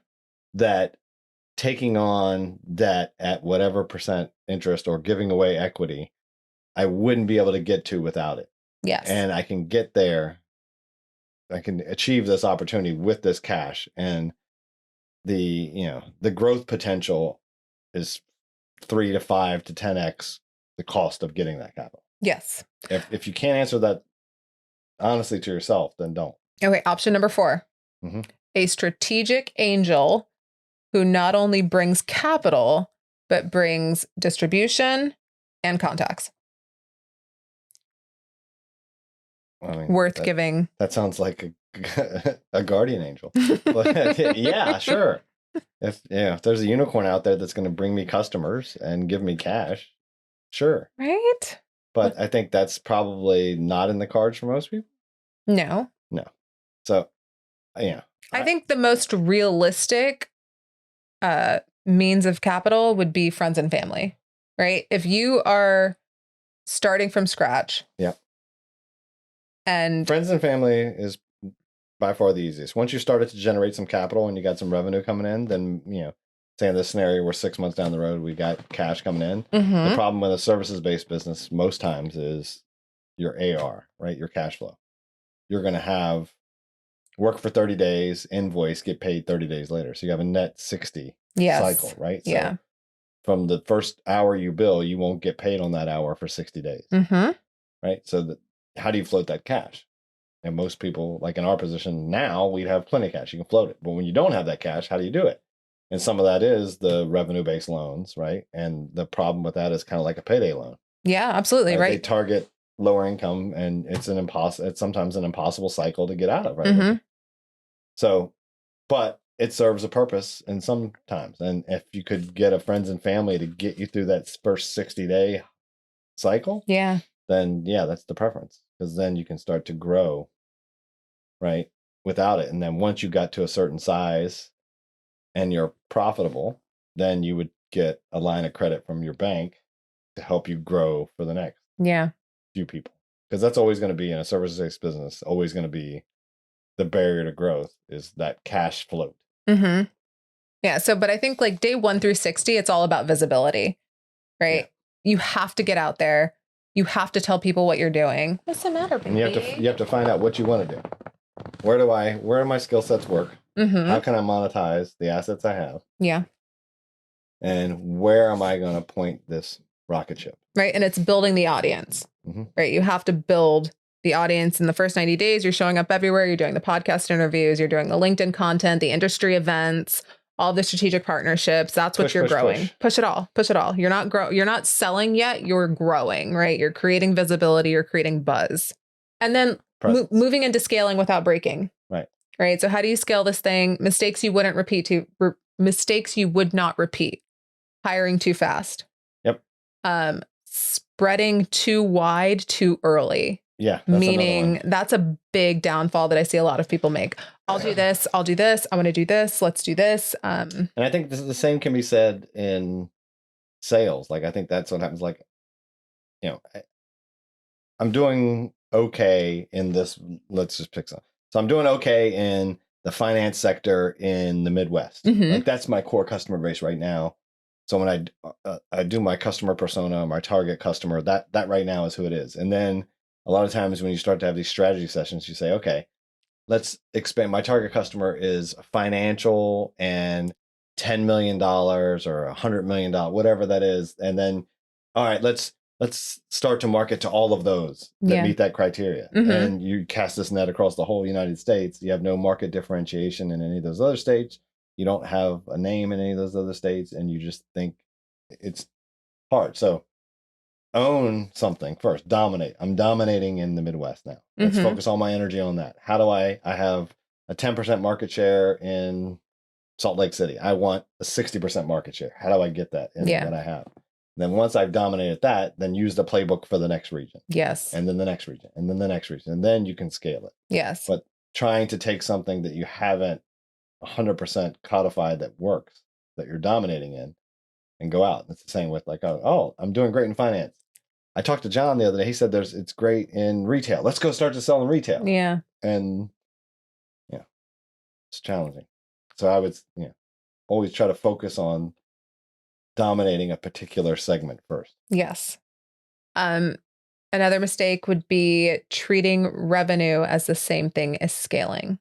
That taking on debt at whatever percent interest or giving away equity, I wouldn't be able to get to without it. Yes. And I can get there. I can achieve this opportunity with this cash, and the growth potential is 3 to 5 to 10x the cost of getting that capital. Yes. If you can't answer that honestly to yourself, then don't. Okay. Option number 4, a strategic angel who not only brings capital, but brings distribution and contacts. I mean, Worth giving. That sounds like a guardian angel. But, yeah, sure. If there's a unicorn out there that's going to bring me customers and give me cash, sure. Right? But I think that's probably not in the cards for most people. No. So, yeah. I think the most realistic means of capital would be friends and family, right? If you are starting from scratch. Yeah. And friends and family is by far the easiest. Once you started to generate some capital and you got some revenue coming in, then, say in this scenario where 6 months down the road, we got cash coming in. Mm-hmm. The problem with a services-based business most times is your AR, right? Your cash flow. You're going to have work for 30 days, invoice, get paid 30 days later. So you have a net 60 cycle, right? Yeah. So from the first hour you bill, you won't get paid on that hour for 60 days, right? So how do you float that cash? And most people, like in our position now, we'd have plenty of cash. You can float it. But when you don't have that cash, how do you do it? And some of that is the revenue-based loans, right? And the problem with that is kind of like a payday loan. Yeah, absolutely, right? They target lower income, and it's sometimes an impossible cycle to get out of, right? So, but it serves a purpose and sometimes. And if you could get a friends and family to get you through that first 60-day cycle, then that's the preference, because then you can start to grow, right, without it. And then once you got to a certain size and you're profitable, then you would get a line of credit from your bank to help you grow for the next few people. Because that's always going to be in a services-based business, always going to be the barrier to growth is that cash float. Yeah. So, but I think like day 1 through 60, it's all about visibility, right? Yeah. You have to get out there. You have to tell people what you're doing. What's the matter, baby? And you have to find out what you want to do. Where do my skill sets work? How can I monetize the assets I have? Yeah. And where am I going to point this rocket ship? Right. And it's building the audience, right? You have to build the audience in the first 90 days. You're showing up everywhere. You're doing the podcast interviews. You're doing the LinkedIn content, the industry events, all the strategic partnerships. That's what you're growing. Push it all. You're not selling yet. You're growing, right? You're creating visibility. You're creating buzz. And then moving into scaling without breaking. Right. So how do you scale this thing? Mistakes you wouldn't repeat mistakes you would not repeat. Hiring too fast. Yep. Spreading too wide too early. Yeah. Meaning that's a big downfall that I see a lot of people make. I'll do this. I want to do this. Let's do this. And I think the same can be said in sales. Like, I think that's what happens. Like, I'm doing okay in this. Let's just pick some. So I'm doing okay in the finance sector in the Midwest. Mhm. Like that's my core customer base right now. So when I do my customer persona, my target customer, that right now is who it is. And then a lot of times when you start to have these strategy sessions, you say, okay, let's expand. My target customer is financial and $10 million or $100 million, whatever that is. And then, all right, let's start to market to all of those that meet that criteria. And you cast this net across the whole United States. You have no market differentiation in any of those other states. You don't have a name in any of those other states, and you just think it's hard. So own something first, dominate. I'm dominating in the Midwest now. Let's focus all my energy on that. How do I have a 10% market share in Salt Lake City? I want a 60% market share. How do I get that in what I have? Then once I've dominated that, then use the playbook for the next region. Yes. And then the next region, and then the next region, and then you can scale it. Yes. But trying to take something that you haven't 100% codified that works, that you're dominating in, and go out. It's the same with like, oh, I'm doing great in finance. I talked to John the other day. He said it's great in retail. Let's go start to sell in retail. Yeah. And it's challenging. So I would always try to focus on dominating a particular segment first. Yes. Another mistake would be treating revenue as the same thing as scaling.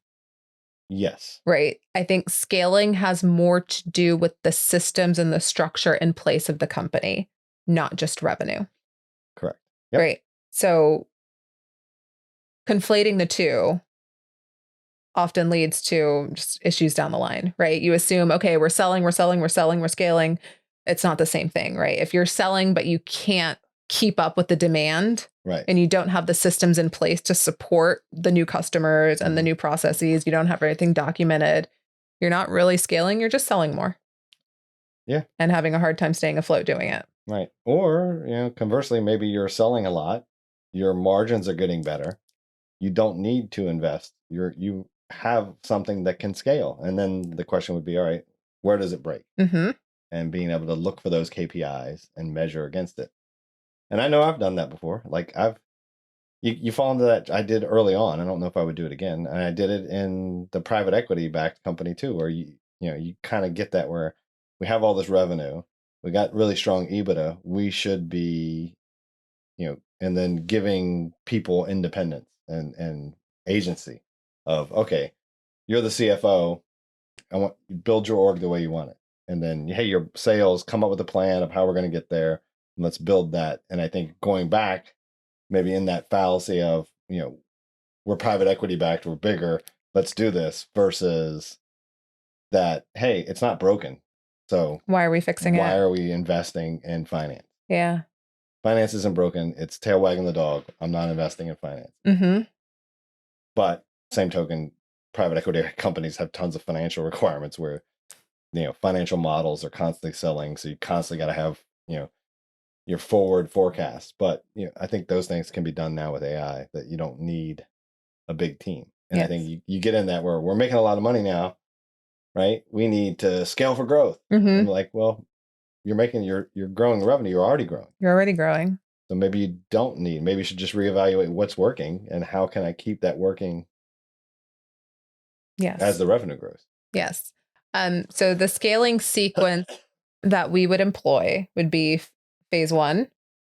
Yes. Right. I think scaling has more to do with the systems and the structure in place of the company, not just revenue. Correct. Yep. Right. So conflating the two often leads to just issues down the line, right? You assume, okay, we're scaling. It's not the same thing, right? If you're selling, but you can't keep up with the demand, right, and you don't have the systems in place to support the new customers and the new processes, you don't have everything documented, you're not really scaling, you're just selling more. Yeah. And having a hard time staying afloat doing it. Right. Or, conversely, maybe you're selling a lot, your margins are getting better. You don't need to invest. You have something that can scale. And then the question would be, all right, where does it break? And being able to look for those KPIs and measure against it. And I know I've done that before. Like you fall into that. I did early on. I don't know if I would do it again. And I did it in the private equity backed company too, where you kind of get that where we have all this revenue, we got really strong EBITDA. We should be, and then giving people independence and agency of, okay, you're the CFO. I want you build your org the way you want it. And then, hey, your sales, come up with a plan of how we're going to get there. And let's build that. And I think going back, maybe in that fallacy of, we're private equity backed, we're bigger, let's do this, versus that, hey, it's not broken. So why are we fixing it? Why are we investing in finance? Yeah. Finance isn't broken. It's tail wagging the dog. I'm not investing in finance. But same token, private equity companies have tons of financial requirements where, financial models are constantly selling. So you constantly got to have, your forward forecast. But, I think those things can be done now with AI, that you don't need a big team. And I think you get in that where we're making a lot of money now, right? We need to scale for growth. And like, well, you're growing the revenue. You're already growing. So maybe you don't need, maybe you should just reevaluate what's working and how can I keep that working as the revenue grows. Yes. So the scaling sequence that we would employ would be phase 1,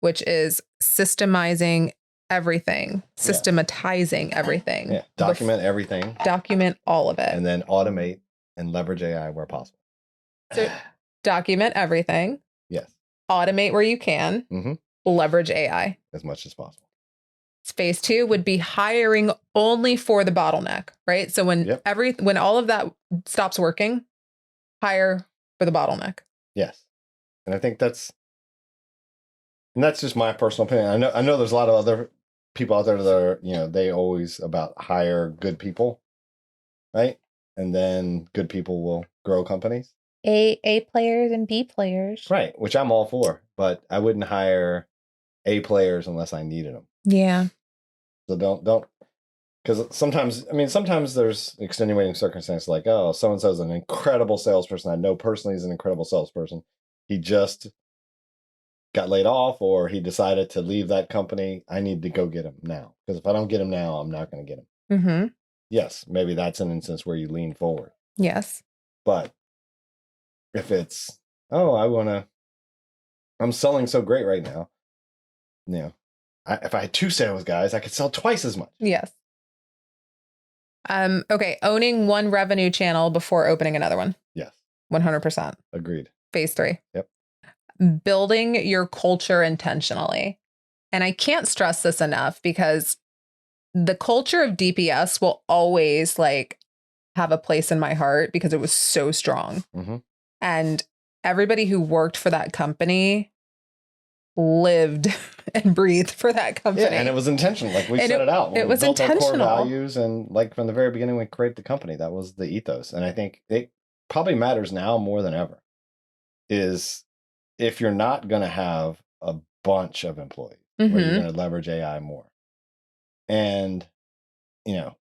which is systemizing everything, systematizing everything. Yeah. Document everything. Document all of it. And then automate and leverage AI where possible. So document everything. Yes. Automate where you can. Leverage AI. As much as possible. Phase 2 would be hiring only for the bottleneck, right? So when all of that stops working, hire for the bottleneck. Yes. And I think that's just my personal opinion. I know there's a lot of other people out there that are, they always about hire good people, right? And then good people will grow companies. A players and B players. Right, which I'm all for, but I wouldn't hire A players unless I needed them. Yeah. So don't, because sometimes there's extenuating circumstances like, oh, so-and-so's an incredible salesperson. I know personally he's an incredible salesperson. He just got laid off or he decided to leave that company, I need to go get him now. Because if I don't get him now, I'm not going to get him. Mm-hmm. Yes, maybe that's an instance where you lean forward. Yes. But if it's, I'm selling so great right now. You know, if I had 2 sales guys, I could sell twice as much. Yes. Okay. Owning one revenue channel before opening another one. Yes. 100%. Agreed. Phase 3. Yep. Building your culture intentionally. And I can't stress this enough because the culture of DPS will always like have a place in my heart because it was so strong. Mm-hmm. And everybody who worked for that company lived and breathed for that company. Yeah, and it was intentional. Like we And set it out. When it we was built our core intentional. values, and like from the very beginning, we created the company. That was the ethos. And I think it probably matters now more than ever. Is if you're not going to have a bunch of employees, where you're Mhm. going to leverage AI more, and you know,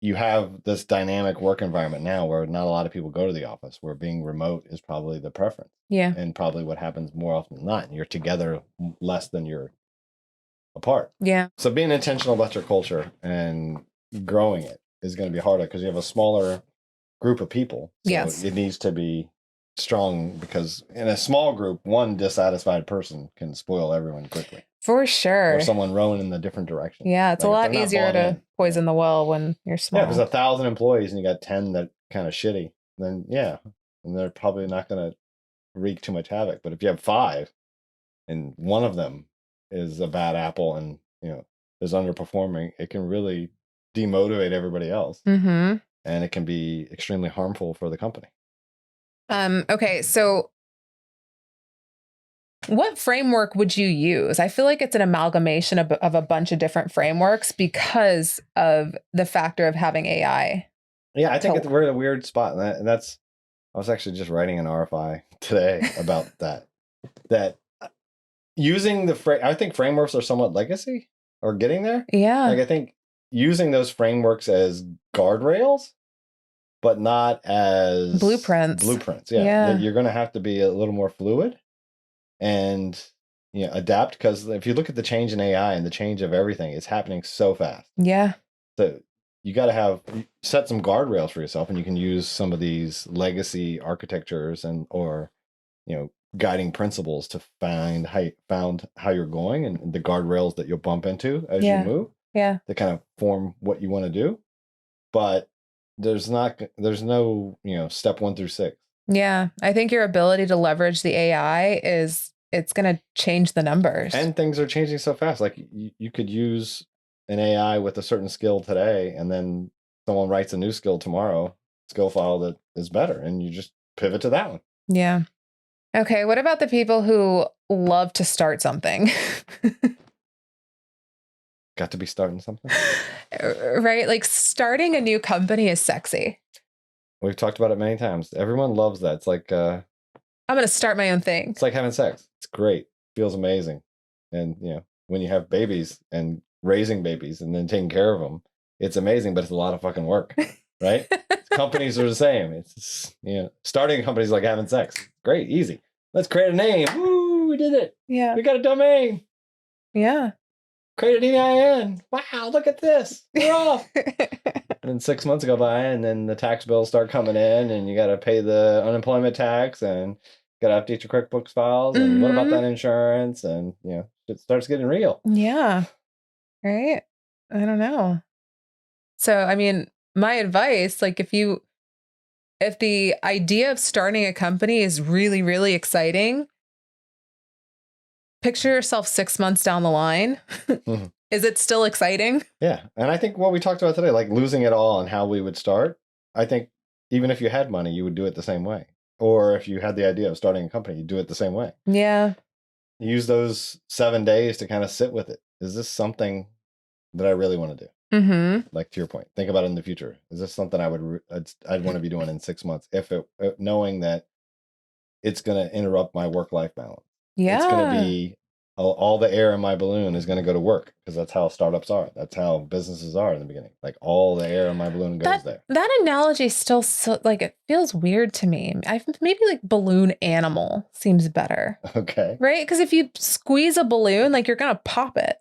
you have this dynamic work environment now where not a lot of people go to the office, where being remote is probably the preference. Yeah. And probably what happens more often than not. You're together less than you're apart. Yeah. So being intentional about your culture and growing it is going to be harder because you have a smaller group of people. So Yes. it needs to be strong, because in a small group, one dissatisfied person can spoil everyone quickly. For sure. Or someone rowing in a different direction. Yeah, it's Like, a if lot they're not easier bought to in, poison the well when you're small. Yeah, if there's 1,000 employees and you got 10 that kind of shitty, then yeah, and they're probably not going to wreak too much havoc. But if you have 5 and one of them is a bad apple and is underperforming, it can really demotivate everybody else, Mm-hmm. and it can be extremely harmful for the company. Okay, so what framework would you use? I feel like it's an amalgamation of a bunch of different frameworks because of the factor of having AI. Yeah, I think we're at a weird spot, and that's. I was actually just writing an RFI today about that. That using I think frameworks are somewhat legacy or getting there. Yeah. Like I think using those frameworks as guardrails, but not as blueprints. Yeah. You're going to have to be a little more fluid and adapt, because if you look at the change in AI and the change of everything, it's happening so fast. Yeah. So you got to set some guardrails for yourself, and you can use some of these legacy architectures or guiding principles to find how you're going, and the guardrails that you'll bump into as you move. Yeah. To kind of form what you want to do. But there's no step 1 through 6. Yeah. I think your ability to leverage the AI it's going to change the numbers. And things are changing so fast. Like you could use an AI with a certain skill today, and then someone writes a new skill tomorrow, skill file that is better, and you just pivot to that one. Yeah. Okay. What about the people who love to start something? Got to be starting something. Right? Like starting a new company is sexy. We've talked about it many times. Everyone loves that. It's like I'm going to start my own thing. It's like having sex. It's great. Feels amazing. And when you have babies and raising babies and then taking care of them, it's amazing, but it's a lot of fucking work, right? Companies are the same. It's starting a company is like having sex. Great, easy. Let's create a name. Woo, we did it. Yeah. We got a domain. Yeah. Create an EIN. Wow, look at this. We're off. And then 6 months go by, and then the tax bills start coming in, and you got to pay the unemployment tax, and got to update your QuickBooks files. And what about that insurance? And it starts getting real. Yeah. Right. I don't know. So, I mean, my advice, like if the idea of starting a company is really, really exciting, picture yourself 6 months down the line. Mm-hmm. Is it still exciting? Yeah. And I think what we talked about today, like losing it all and how we would start, I think even if you had money, you would do it the same way. Or if you had the idea of starting a company, you'd do it the same way. Yeah. Use those 7 days to kind of sit with it. Is this something that I really want to do? Mm-hmm. Like to your point, think about it in the future. Is this something I'd want to be doing in 6 months? Knowing that it's going to interrupt my work-life balance. Yeah. It's going to be all the air in my balloon is going to go to work, because that's how startups are. That's how businesses are in the beginning. Like all the air in my balloon goes there. That analogy still like it feels weird to me. Maybe like balloon animal seems better. Okay. Right? Because if you squeeze a balloon, like you're going to pop it.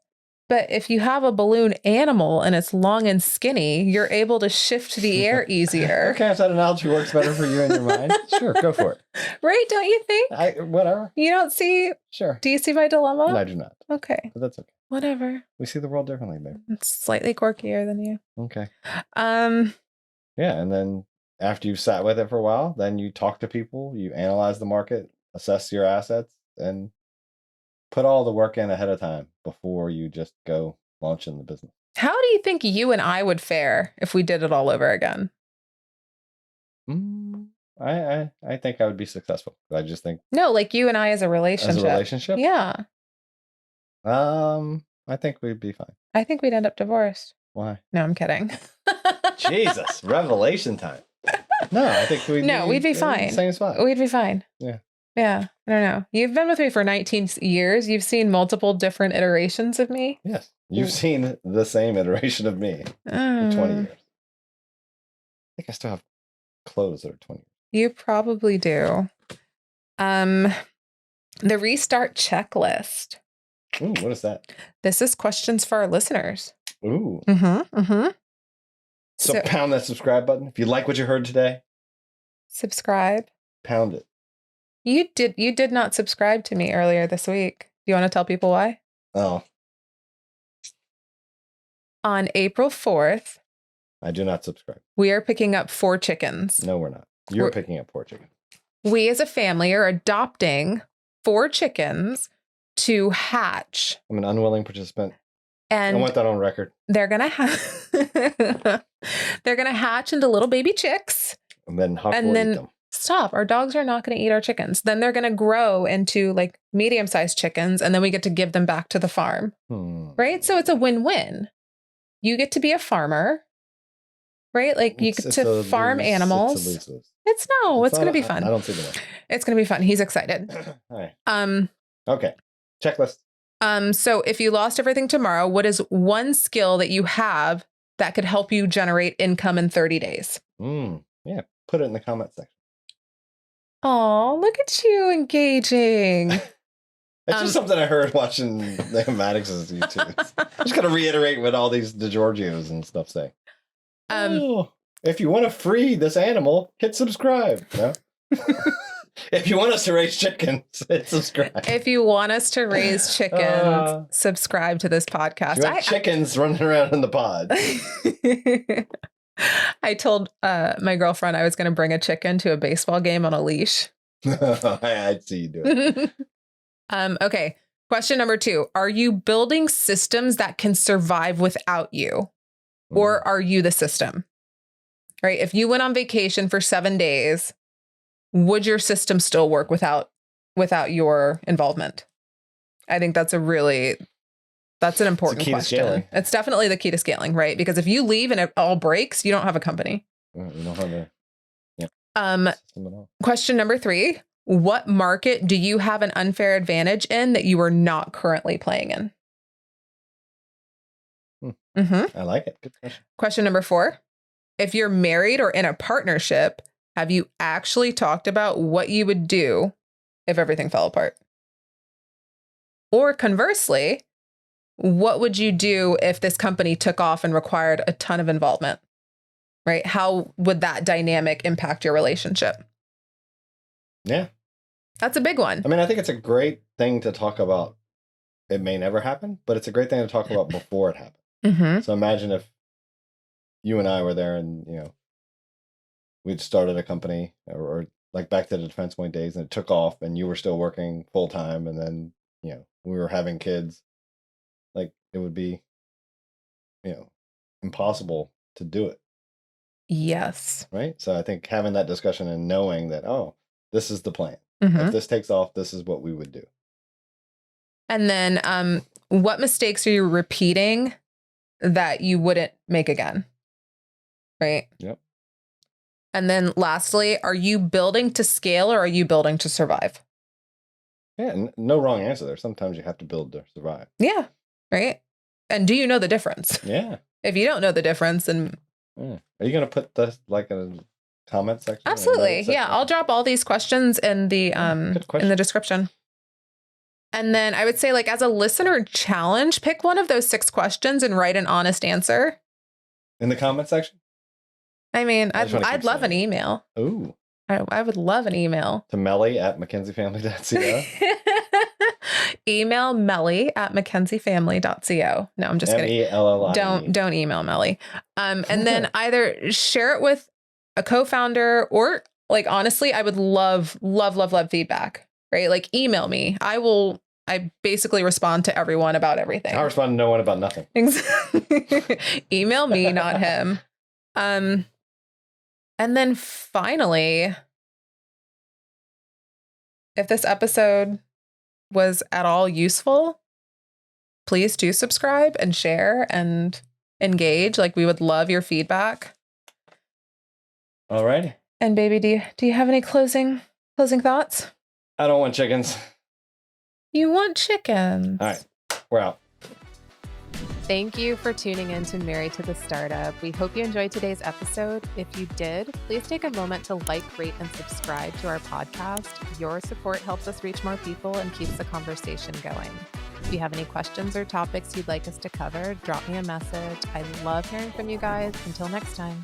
But if you have a balloon animal and it's long and skinny, you're able to shift the air easier. Okay, if that analogy works better for you in your mind, sure, go for it. Right? Don't you think? Whatever. You don't see? Sure. Do you see my dilemma? No, I do not. Okay. But that's okay. Whatever. We see the world differently, babe. It's slightly quirkier than you. Okay. Yeah, and then after you've sat with it for a while, then you talk to people, you analyze the market, assess your assets, and put all the work in ahead of time before you just go launch in the business. How do you think you and I would fare if we did it all over again? I think I would be successful. I just think No, like you and I as a relationship. as a relationship. Yeah. I think we'd be fine. I think we'd end up divorced. Why? No, I'm kidding. Jesus, revelation time. No, I think we'd be fine. Same spot. We'd be fine. Yeah. Yeah. I don't know. You've been with me for 19 years. You've seen multiple different iterations of me. Yes. You've seen the same iteration of me for 20 years. I think I still have clothes that are 20 years. You probably do. The restart checklist. Ooh, what is that? This is questions for our listeners. Ooh. So pound that subscribe button. If you like what you heard today, subscribe. Pound it. You did not subscribe to me earlier this week. Do you want to tell people why? Oh. On April 4th. I do not subscribe. We are picking up 4 chickens. No, we're not. You're picking up 4 chickens. We as a family are adopting 4 chickens to hatch. I'm an unwilling participant. And I want that on record. They're gonna hatch into little baby chicks. And then Huck will eat them. Stop. Our dogs are not going to eat our chickens. Then they're going to grow into like medium-sized chickens, and then we get to give them back to the farm. Right? So it's a win-win. You get to be a farmer, right? Like you get to farm animals. It's going to be fun. I don't see the way. It's going to be fun. He's excited. All right. Okay. Checklist. So if you lost everything tomorrow, what is one skill that you have that could help you generate income in 30 days? Yeah. Put it in the comment section. Oh, look at you engaging. It's just something I heard watching the Maddox's YouTube. I'm just going to reiterate what all these DiGiorgios and stuff say. If you want to free this animal, hit subscribe. No? If you want us to raise chickens, hit subscribe. If you want us to raise chickens, subscribe to this podcast. You have chickens running around in the pod. I told my girlfriend I was going to bring a chicken to a baseball game on a leash. I'd see you do it. Okay. Question number 2. Are you building systems that can survive without you? Or are you the system? Right? If you went on vacation for 7 days, would your system still work without your involvement? I think that's an important question. It's definitely the key to scaling, right? Because if you leave and it all breaks, you don't have a company. You don't have system at all. Question number 3. What market do you have an unfair advantage in that you are not currently playing in? I like it. Good question. Question number 4. If you're married or in a partnership, have you actually talked about what you would do if everything fell apart? Or conversely, what would you do if this company took off and required a ton of involvement? Right? How would that dynamic impact your relationship? Yeah. That's a big one. I mean, I think it's a great thing to talk about. It may never happen, but it's a great thing to talk about before it happens. So imagine if you and I were there and, we'd started a company or like back to the Defense Point days, and it took off and you were still working full time. And then, we were having kids. Like it would be, impossible to do it. Yes. Right. So I think having that discussion and knowing that, this is the plan. If this takes off, this is what we would do. And then what mistakes are you repeating that you wouldn't make again? Right. Yep. And then lastly, are you building to scale or are you building to survive? Yeah, no wrong answer there. Sometimes you have to build to survive. Yeah. Right. And do you know the difference? Yeah. If you don't know the difference, then Are you going to put this like in a comment section? absolutely. Yeah. I'll drop all these questions in the description. And then I would say, like, as a listener challenge, pick one of those 6 questions and write an honest answer. In the comment section? I mean, I'd love an email. Ooh. I would love an email. To melly@mackenziefamily.co. Email melly@mackenziefamily.co. No, I'm just kidding. MELLI. Don't email Melly. And then either share it with a co-founder or, like, honestly, I would love feedback, right? Like, email me. I basically respond to everyone about everything. I respond to no one about nothing. Email me, not him. And then finally, if this episode was at all useful, please do subscribe and share and engage. Like, we would love your feedback. All right. And baby, do you have any closing thoughts? I don't want chickens. You want chickens. All right. We're out. Thank you for tuning in to Married to the Startup. We hope you enjoyed today's episode. If you did, please take a moment to like, rate, and subscribe to our podcast. Your support helps us reach more people and keeps the conversation going. If you have any questions or topics you'd like us to cover, drop me a message. I love hearing from you guys. Until next time.